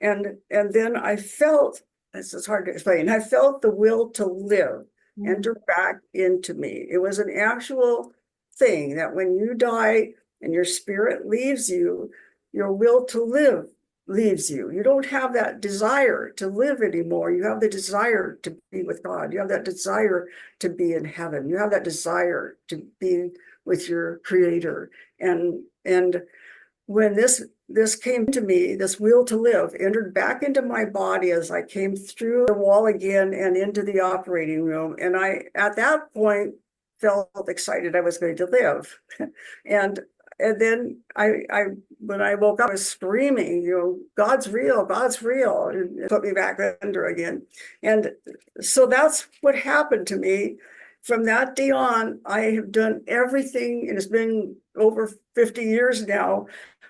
And then I felt, this is hard to explain, I felt the will to live enter back into me. It was an actual thing that when you die and your spirit leaves you, your will to live leaves you. You don't have that desire to live anymore. You have the desire to be with God. You have that desire to be in heaven. You have that desire to be with your creator. And when this came to me, this will to live entered back into my body as I came through the wall again and into the operating room. And I, at that point, felt excited I was going to live. and and then I when I woke up, I was screaming, God's real, God's real, and it put me back under again. And so that's what happened to me. From that day on, I have done everything, and it's been over 50 years now.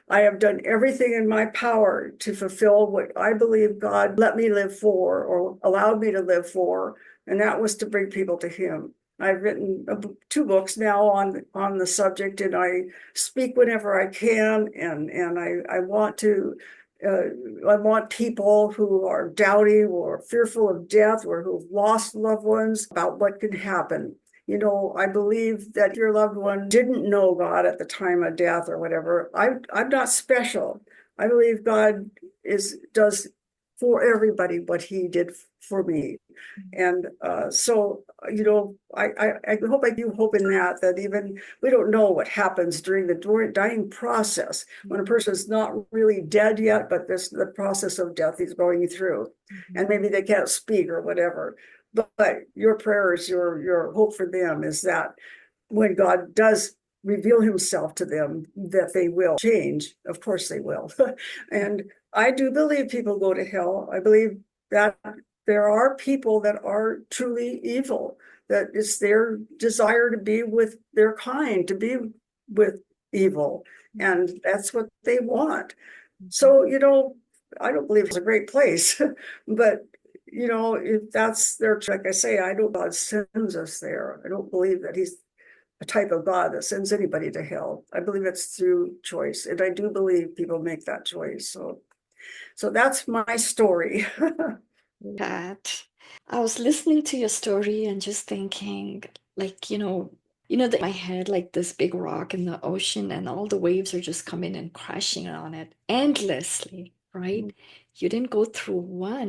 I have done everything in my power to fulfill what I believe God let me live for or allowed me to live for, and that was to bring people to Him. I've written 2 books now on the subject, and I speak whenever I can, and I want to. I want people who are doubting or fearful of death or who've lost loved ones about what can happen. I believe that your loved one didn't know God at the time of death or whatever. I'm not special. I believe God does for everybody what He did for me. And so, I hope I do hope in that even we don't know what happens during the dying process when a person is not really dead yet, but the process of death is going through, and maybe they can't speak or whatever. But your prayers, your hope for them is that when God does reveal Himself to them, that they will change. Of course they will. And I do believe people go to hell. I believe that there are people that are truly evil, that it's their desire to be with their kind, to be with evil, and that's what they want. So, I don't believe it's a great place, but if that's their, like I say, I don't, God sends us there. I don't believe that He's a type of God that sends anybody to hell. I believe it's through choice, and I do believe people make that choice. So that's my story. That I was listening to your story and just thinking, like, that in my head, like this big rock in the ocean, and all the waves are just coming and crashing on it endlessly, right? You didn't go through one.